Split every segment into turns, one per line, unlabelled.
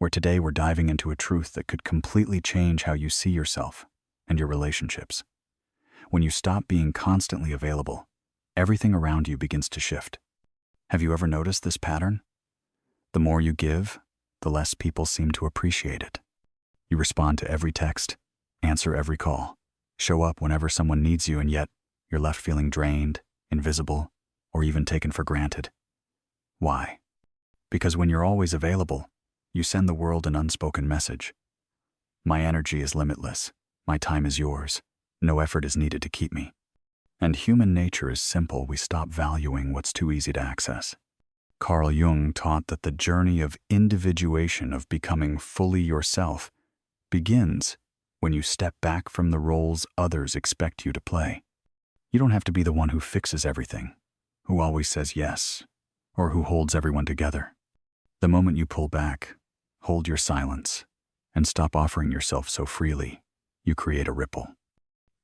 where today we're diving into a truth that could completely change how you see yourself and your relationships. When you stop being constantly available, everything around you begins to shift. Have you ever noticed this pattern? The more you give, the less people seem to appreciate it. You respond to every text, answer every call, show up whenever someone needs you, and yet you're left feeling drained, invisible, or even taken for granted. Why? Because when you're always available, you send the world an unspoken message. My energy is limitless. My time is yours. No effort is needed to keep me. And human nature is simple. We stop valuing what's too easy to access. Carl Jung taught that the journey of individuation, of becoming fully yourself, begins when you step back from the roles others expect you to play. You don't have to be the one who fixes everything, who always says yes, or who holds everyone together. The moment you pull back, hold your silence, and stop offering yourself so freely, you create a ripple.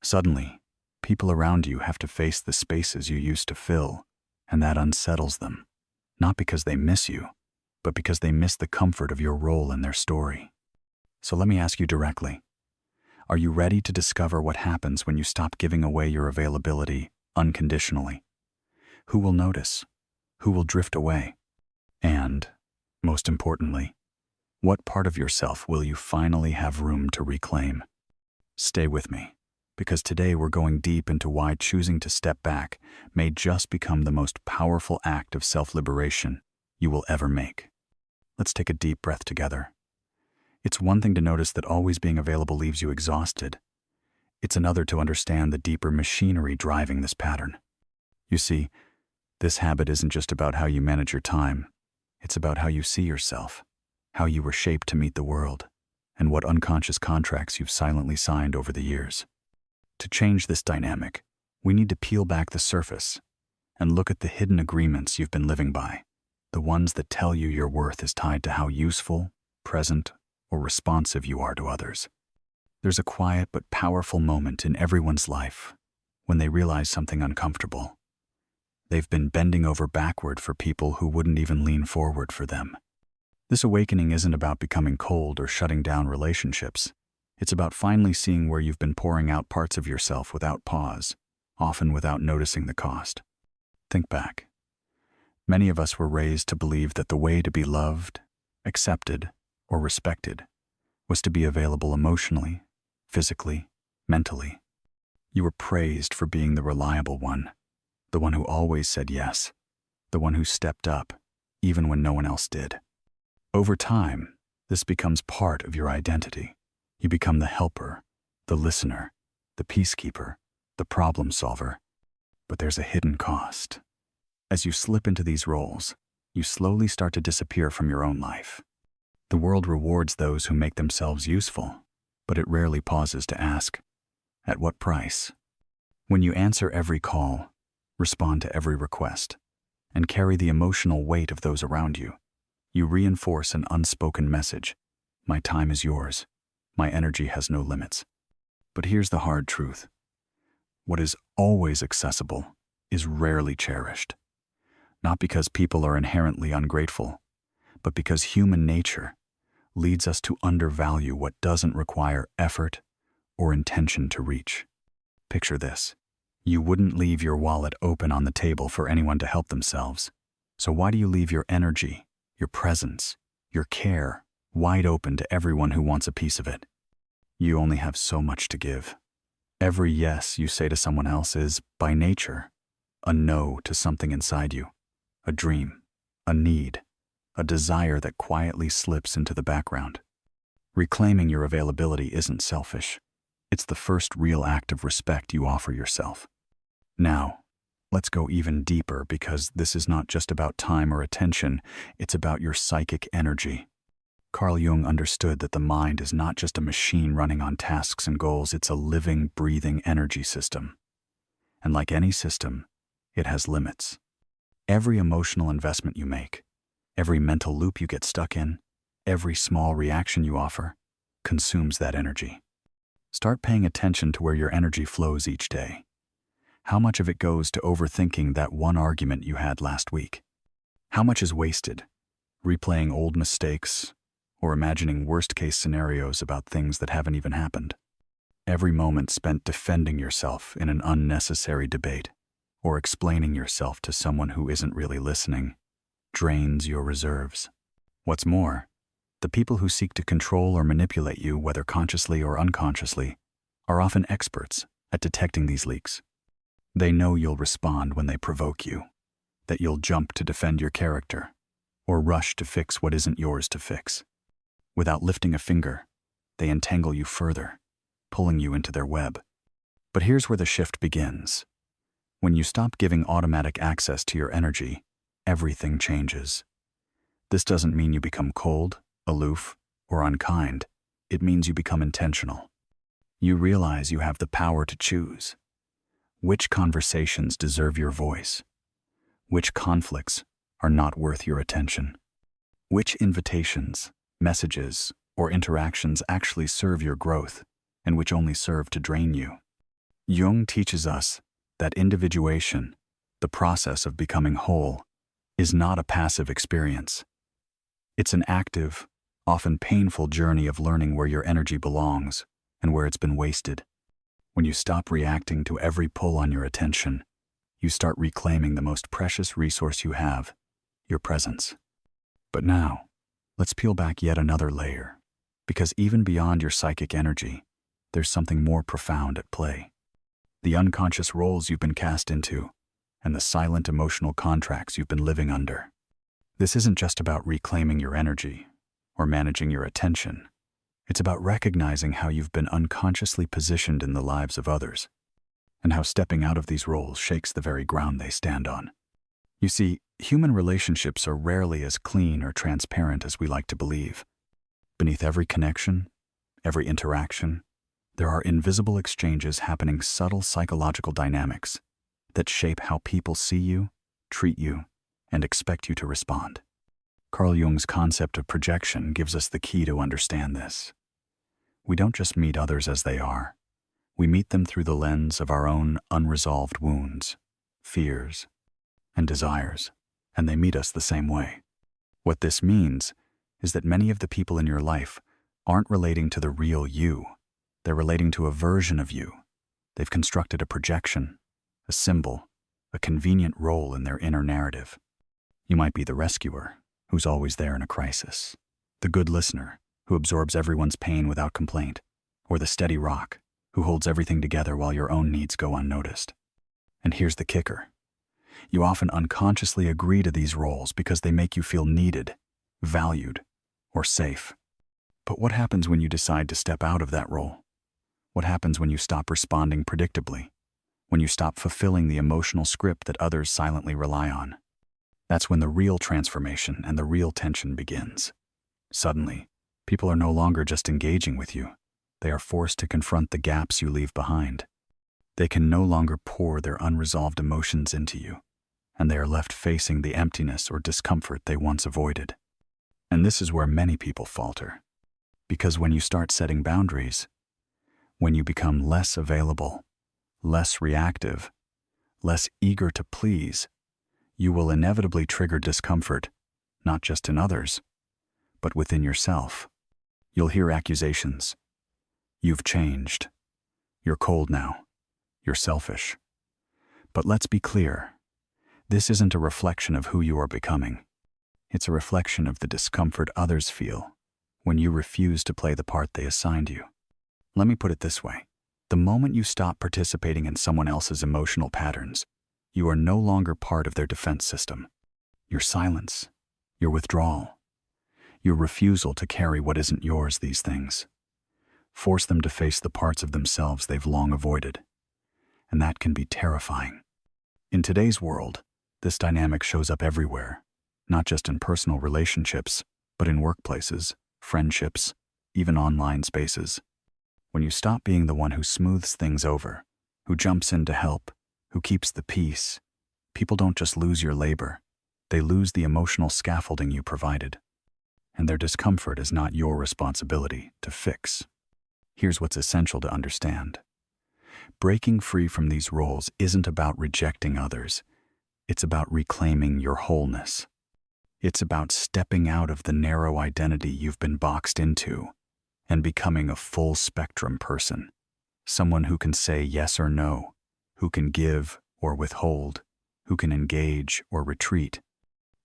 Suddenly, people around you have to face the spaces you used to fill, and that unsettles them, not because they miss you, but because they miss the comfort of your role in their story. So let me ask you directly, are you ready to discover what happens when you stop giving away your availability unconditionally? Who will notice? Who will drift away? And, most importantly, what part of yourself will you finally have room to reclaim? Stay with me, because today we're going deep into why choosing to step back may just become the most powerful act of self-liberation you will ever make. Let's take a deep breath together. It's one thing to notice that always being available leaves you exhausted. It's another to understand the deeper machinery driving this pattern. You see, this habit isn't just about how you manage your time. It's about how you see yourself, how you were shaped to meet the world, and what unconscious contracts you've silently signed over the years. To change this dynamic, we need to peel back the surface and look at the hidden agreements you've been living by, the ones that tell you your worth is tied to how useful, present, or responsive you are to others. There's a quiet but powerful moment in everyone's life when they realize something uncomfortable. They've been bending over backward for people who wouldn't even lean forward for them. This awakening isn't about becoming cold or shutting down relationships. It's about finally seeing where you've been pouring out parts of yourself without pause, often without noticing the cost. Think back. Many of us were raised to believe that the way to be loved, accepted, or respected was to be available emotionally, physically, mentally. You were praised for being the reliable one, the one who always said yes, the one who stepped up, even when no one else did. Over time, this becomes part of your identity. You become the helper, the listener, the peacekeeper, the problem solver. But there's a hidden cost. As you slip into these roles, you slowly start to disappear from your own life. The world rewards those who make themselves useful, but it rarely pauses to ask, at what price? When you answer every call, respond to every request, and carry the emotional weight of those around you, you reinforce an unspoken message. My time is yours. My energy has no limits. But here's the hard truth. What is always accessible is rarely cherished. Not because people are inherently ungrateful, but because human nature leads us to undervalue what doesn't require effort or intention to reach. Picture this. You wouldn't leave your wallet open on the table for anyone to help themselves. So why do you leave your energy, your presence, your care wide open to everyone who wants a piece of it? You only have so much to give. Every yes you say to someone else is, by nature, a no to something inside you, a dream, a need, a desire that quietly slips into the background. Reclaiming your availability isn't selfish. It's the first real act of respect you offer yourself. Now, let's go even deeper, because this is not just about time or attention, it's about your psychic energy. Carl Jung understood that the mind is not just a machine running on tasks and goals, it's a living, breathing energy system. And like any system, it has limits. Every emotional investment you make, every mental loop you get stuck in, every small reaction you offer, consumes that energy. Start paying attention to where your energy flows each day. How much of it goes to overthinking that one argument you had last week? How much is wasted, replaying old mistakes, or imagining worst-case scenarios about things that haven't even happened. Every moment spent defending yourself in an unnecessary debate or explaining yourself to someone who isn't really listening drains your reserves. What's more, the people who seek to control or manipulate you, whether consciously or unconsciously, are often experts at detecting these leaks. They know you'll respond when they provoke you, that you'll jump to defend your character, or rush to fix what isn't yours to fix. Without lifting a finger, they entangle you further, pulling you into their web. But here's where the shift begins. When you stop giving automatic access to your energy, everything changes. This doesn't mean you become cold, aloof, or unkind. It means you become intentional. You realize you have the power to choose. Which conversations deserve your voice? Which conflicts are not worth your attention? Which invitations, messages, or interactions actually serve your growth, and which only serve to drain you? Jung teaches us that individuation, the process of becoming whole, is not a passive experience. It's an active, often painful journey of learning where your energy belongs and where it's been wasted. When you stop reacting to every pull on your attention, you start reclaiming the most precious resource you have, your presence. But now, let's peel back yet another layer, because even beyond your psychic energy, there's something more profound at play. The unconscious roles you've been cast into, and the silent emotional contracts you've been living under. This isn't just about reclaiming your energy or managing your attention. It's about recognizing how you've been unconsciously positioned in the lives of others, and how stepping out of these roles shakes the very ground they stand on. You see, human relationships are rarely as clean or transparent as we like to believe. Beneath every connection, every interaction, there are invisible exchanges happening, subtle psychological dynamics that shape how people see you, treat you, and expect you to respond. Carl Jung's concept of projection gives us the key to understand this. We don't just meet others as they are. We meet them through the lens of our own unresolved wounds, fears, and desires, and they meet us the same way. What this means is that many of the people in your life aren't relating to the real you. They're relating to a version of you. They've constructed a projection, a symbol, a convenient role in their inner narrative. You might be the rescuer, who's always there in a crisis, the good listener, who absorbs everyone's pain without complaint, or the steady rock, who holds everything together while your own needs go unnoticed. And here's the kicker. You often unconsciously agree to these roles because they make you feel needed, valued, or safe. But what happens when you decide to step out of that role? What happens when you stop responding predictably? When you stop fulfilling the emotional script that others silently rely on? That's when the real transformation and the real tension begins. Suddenly, people are no longer just engaging with you. They are forced to confront the gaps you leave behind. They can no longer pour their unresolved emotions into you, and they are left facing the emptiness or discomfort they once avoided. And this is where many people falter. Because when you start setting boundaries, when you become less available, less reactive, less eager to please, you will inevitably trigger discomfort, not just in others, but within yourself. You'll hear accusations. You've changed. You're cold now. You're selfish. But let's be clear. This isn't a reflection of who you are becoming. It's a reflection of the discomfort others feel when you refuse to play the part they assigned you. Let me put it this way. The moment you stop participating in someone else's emotional patterns, you are no longer part of their defense system. Your silence, your withdrawal, your refusal to carry what isn't yours, these things force them to face the parts of themselves they've long avoided. And that can be terrifying. In today's world, this dynamic shows up everywhere, not just in personal relationships, but in workplaces, friendships, even online spaces. When you stop being the one who smooths things over, who jumps in to help, who keeps the peace, people don't just lose your labor, they lose the emotional scaffolding you provided. And their discomfort is not your responsibility to fix. Here's what's essential to understand. Breaking free from these roles isn't about rejecting others. It's about reclaiming your wholeness. It's about stepping out of the narrow identity you've been boxed into and becoming a full-spectrum person, someone who can say yes or no, who can give or withhold, who can engage or retreat,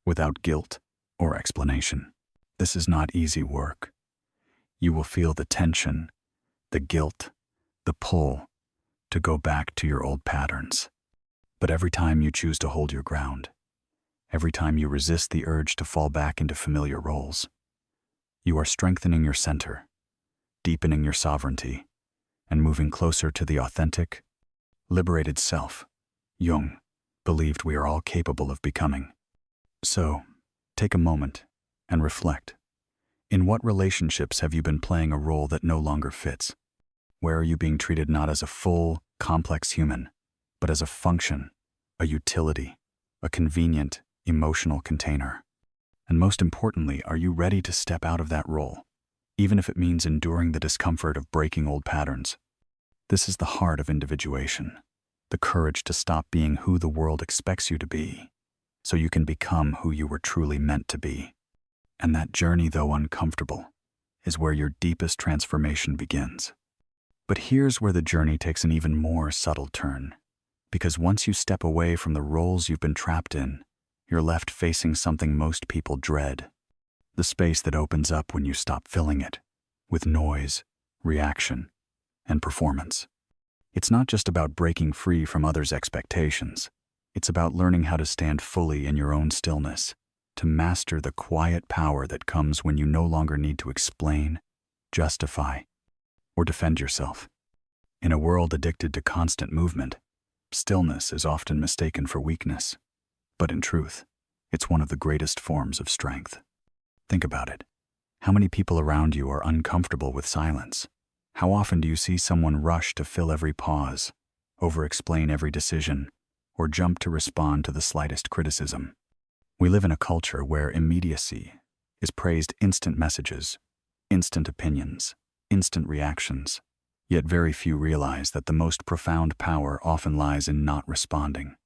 without guilt or explanation. This is not easy work. You will feel the tension, the guilt, the pull to go back to your old patterns. But every time you choose to hold your ground, every time you resist the urge to fall back into familiar roles, you are strengthening your center, deepening your sovereignty, and moving closer to the authentic, liberated self Jung believed we are all capable of becoming. So, take a moment and reflect. In what relationships have you been playing a role that no longer fits? Where are you being treated not as a full, complex human, but as a function, a utility, a convenient, emotional container? And most importantly, are you ready to step out of that role, even if it means enduring the discomfort of breaking old patterns? This is the heart of individuation, the courage to stop being who the world expects you to be, so you can become who you were truly meant to be. And that journey, though uncomfortable, is where your deepest transformation begins. But here's where the journey takes an even more subtle turn, because once you step away from the roles you've been trapped in, you're left facing something most people dread, the space that opens up when you stop filling it with noise, reaction, and performance. It's not just about breaking free from others' expectations. It's about learning how to stand fully in your own stillness, to master the quiet power that comes when you no longer need to explain, justify, or defend yourself. In a world addicted to constant movement, stillness is often mistaken for weakness. But in truth, it's one of the greatest forms of strength. Think about it. How many people around you are uncomfortable with silence? How often do you see someone rush to fill every pause, over-explain every decision, or jump to respond to the slightest criticism? We live in a culture where immediacy is praised: instant messages, instant opinions, instant reactions. Yet very few realize that the most profound power often lies in not responding.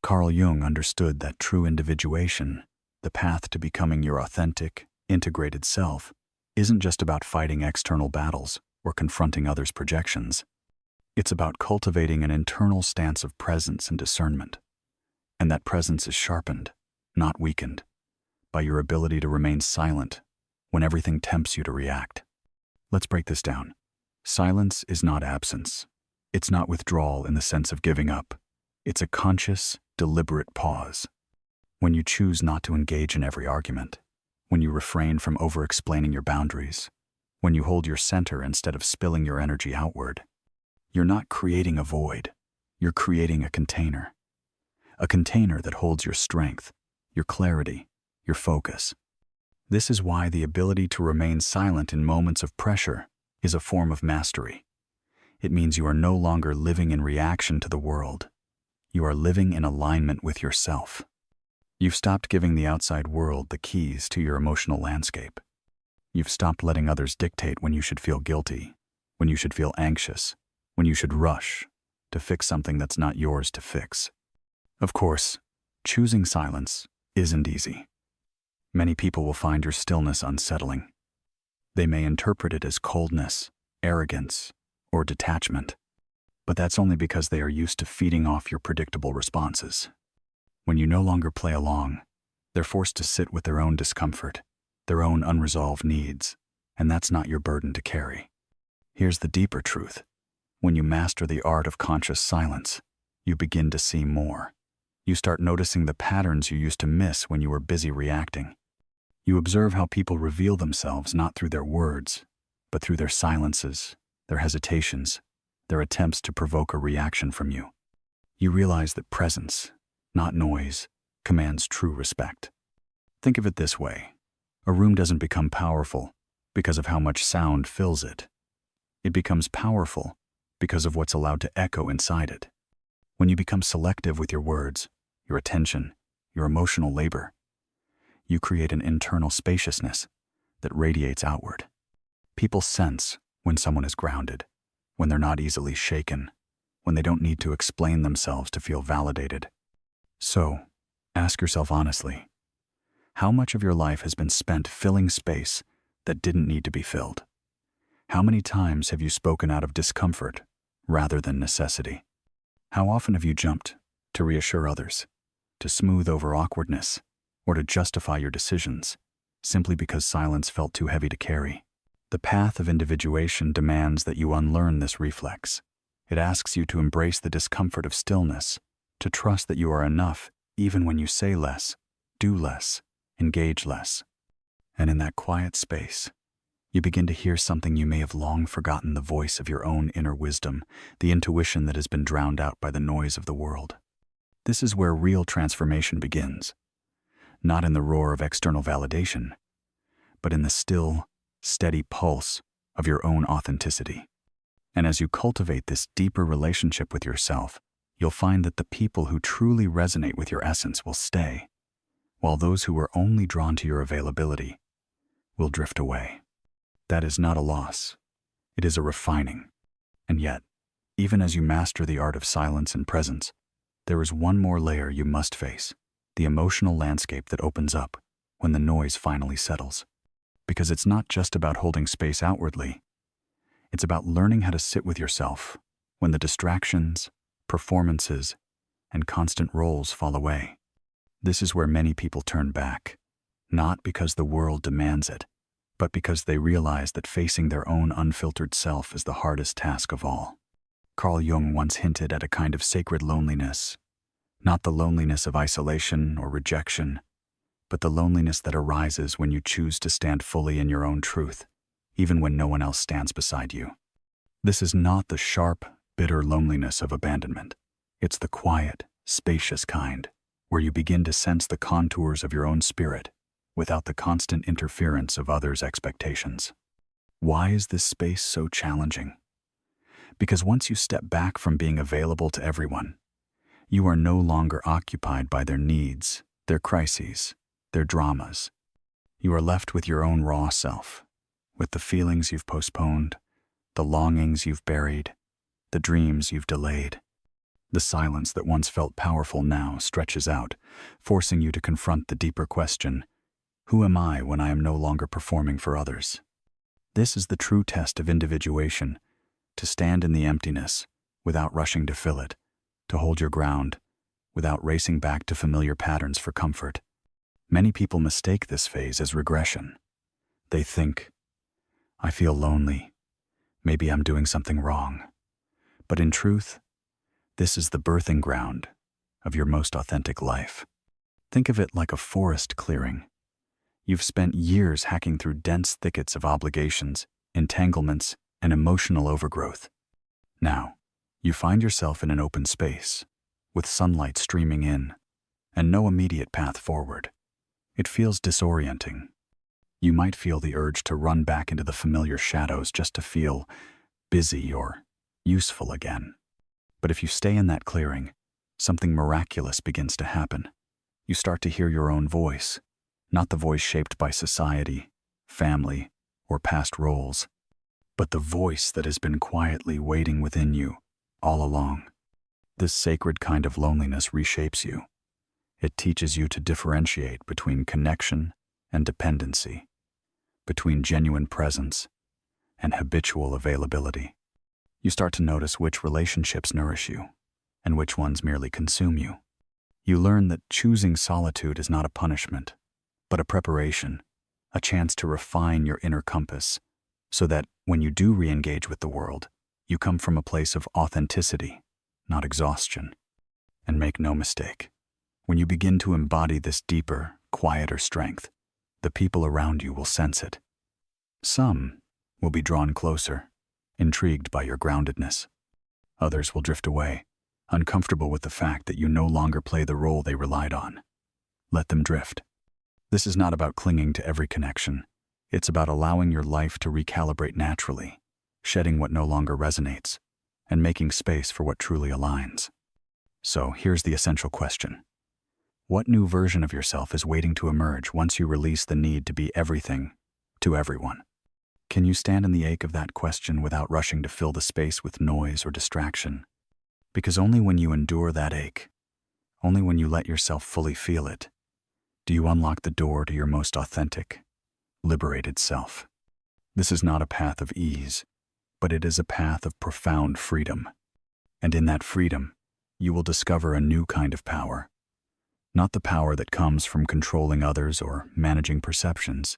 Carl Jung understood that true individuation, the path to becoming your authentic, integrated self, isn't just about fighting external battles or confronting others' projections. It's about cultivating an internal stance of presence and discernment. And that presence is sharpened, not weakened, by your ability to remain silent when everything tempts you to react. Let's break this down. Silence is not absence. It's not withdrawal in the sense of giving up. It's a conscious, deliberate pause. When you choose not to engage in every argument, when you refrain from over-explaining your boundaries, when you hold your center instead of spilling your energy outward, you're not creating a void. You're creating a container that holds your strength, your clarity, your focus. This is why the ability to remain silent in moments of pressure is a form of mastery. It means you are no longer living in reaction to the world. You are living in alignment with yourself. You've stopped giving the outside world the keys to your emotional landscape. You've stopped letting others dictate when you should feel guilty, when you should feel anxious, when you should rush to fix something that's not yours to fix. Of course, choosing silence isn't easy. Many people will find your stillness unsettling. They may interpret it as coldness, arrogance, or detachment, but that's only because they are used to feeding off your predictable responses. When you no longer play along, they're forced to sit with their own discomfort, their own unresolved needs, and that's not your burden to carry. Here's the deeper truth. When you master the art of conscious silence, you begin to see more. You start noticing the patterns you used to miss when you were busy reacting. You observe how people reveal themselves not through their words, but through their silences, their hesitations, their attempts to provoke a reaction from you. You realize that presence, not noise, commands true respect. Think of it this way. A room doesn't become powerful because of how much sound fills it. It becomes powerful because of what's allowed to echo inside it. When you become selective with your words, your attention, your emotional labor, you create an internal spaciousness that radiates outward. People sense when someone is grounded, when they're not easily shaken, when they don't need to explain themselves to feel validated. So, ask yourself honestly, How much of your life has been spent filling space that didn't need to be filled? How many times have you spoken out of discomfort rather than necessity? How often have you jumped to reassure others, to smooth over awkwardness, or to justify your decisions simply because silence felt too heavy to carry? The path of individuation demands that you unlearn this reflex. It asks you to embrace the discomfort of stillness, to trust that you are enough even when you say less, do less, engage less. And in that quiet space, you begin to hear something you may have long forgotten, the voice of your own inner wisdom, the intuition that has been drowned out by the noise of the world. This is where real transformation begins, not in the roar of external validation, but in the still, steady pulse of your own authenticity. And as you cultivate this deeper relationship with yourself, you'll find that the people who truly resonate with your essence will stay, while those who are only drawn to your availability will drift away. That is not a loss. It is a refining. And yet, even as you master the art of silence and presence, there is one more layer you must face, the emotional landscape that opens up when the noise finally settles. Because it's not just about holding space outwardly. It's about learning how to sit with yourself when the distractions, performances, and constant roles fall away. This is where many people turn back, not because the world demands it, but because they realize that facing their own unfiltered self is the hardest task of all. Carl Jung once hinted at a kind of sacred loneliness, not the loneliness of isolation or rejection, but the loneliness that arises when you choose to stand fully in your own truth, even when no one else stands beside you. This is not the sharp, bitter loneliness of abandonment. It's the quiet, spacious kind, where you begin to sense the contours of your own spirit without the constant interference of others' expectations. Why is this space so challenging? Because once you step back from being available to everyone, you are no longer occupied by their needs, their crises, their dramas. You are left with your own raw self, with the feelings you've postponed, the longings you've buried, the dreams you've delayed. The silence that once felt powerful now stretches out, forcing you to confront the deeper question, who am I when I am no longer performing for others? This is the true test of individuation, to stand in the emptiness without rushing to fill it, to hold your ground without racing back to familiar patterns for comfort. Many people mistake this phase as regression. They think, I feel lonely. Maybe I'm doing something wrong. But in truth, this is the birthing ground of your most authentic life. Think of it like a forest clearing. You've spent years hacking through dense thickets of obligations, entanglements, and emotional overgrowth. Now, you find yourself in an open space, with sunlight streaming in, and no immediate path forward. It feels disorienting. You might feel the urge to run back into the familiar shadows just to feel busy or useful again. But if you stay in that clearing, something miraculous begins to happen. You start to hear your own voice, not the voice shaped by society, family, or past roles, but the voice that has been quietly waiting within you all along. This sacred kind of loneliness reshapes you. It teaches you to differentiate between connection and dependency, between genuine presence and habitual availability. You start to notice which relationships nourish you and which ones merely consume you. You learn that choosing solitude is not a punishment, but a preparation, a chance to refine your inner compass, so that when you do re-engage with the world, you come from a place of authenticity, not exhaustion. And make no mistake, when you begin to embody this deeper, quieter strength, the people around you will sense it. Some will be drawn closer, intrigued by your groundedness. Others will drift away, uncomfortable with the fact that you no longer play the role they relied on. Let them drift. This is not about clinging to every connection. It's about allowing your life to recalibrate naturally, shedding what no longer resonates, and making space for what truly aligns. So here's the essential question. What new version of yourself is waiting to emerge once you release the need to be everything to everyone? Can you stand in the ache of that question without rushing to fill the space with noise or distraction? Because only when you endure that ache, only when you let yourself fully feel it, Do you unlock the door to your most authentic, liberated self? This is not a path of ease, but it is a path of profound freedom. And in that freedom, you will discover a new kind of power. Not the power that comes from controlling others or managing perceptions,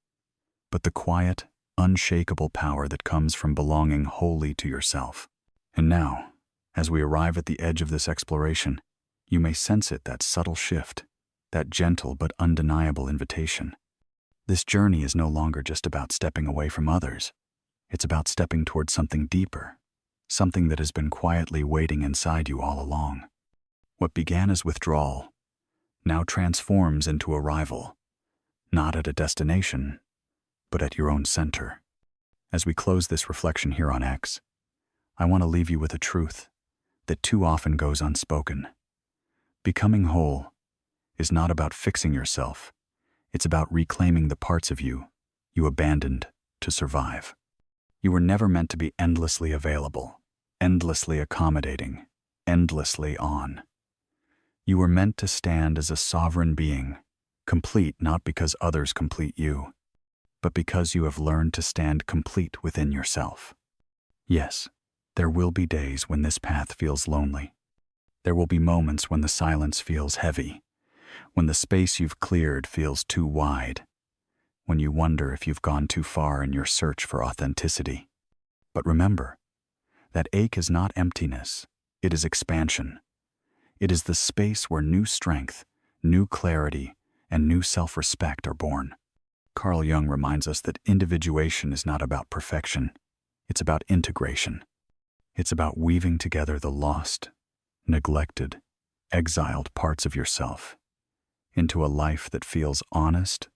but the quiet, unshakable power that comes from belonging wholly to yourself. And now, as we arrive at the edge of this exploration, you may sense it, that subtle shift, that gentle but undeniable invitation. This journey is no longer just about stepping away from others. It's about stepping towards something deeper, something that has been quietly waiting inside you all along. What began as withdrawal now transforms into arrival, not at a destination, but at your own center. As we close this reflection here on X, I want to leave you with a truth that too often goes unspoken. Becoming whole is not about fixing yourself. It's about reclaiming the parts of you abandoned to survive. You were never meant to be endlessly available, endlessly accommodating, endlessly on. You were meant to stand as a sovereign being, complete not because others complete you, but because you have learned to stand complete within yourself. Yes, there will be days when this path feels lonely. There will be moments when the silence feels heavy, when the space you've cleared feels too wide, when you wonder if you've gone too far in your search for authenticity. But remember, that ache is not emptiness, it is expansion. It is the space where new strength, new clarity, and new self-respect are born. Carl Jung reminds us that individuation is not about perfection, it's about integration. It's about weaving together the lost, neglected, exiled parts of yourself into a life that feels honest,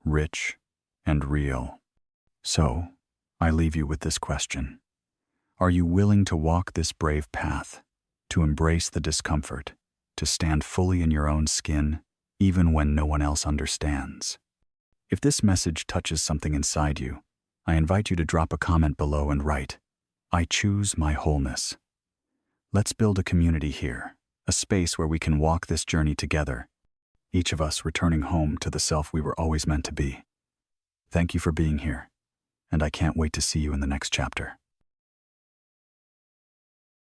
rich, and real. So, I leave you with this question. Are you willing to walk this brave path, to embrace the discomfort, to stand fully in your own skin, even when no one else understands? If this message touches something inside you, I invite you to drop a comment below and write, "I choose my wholeness." Let's build a community here, a space where we can walk this journey together, each of us returning home to the self we were always meant to be. Thank you for being here, and I can't wait to see you in the next chapter.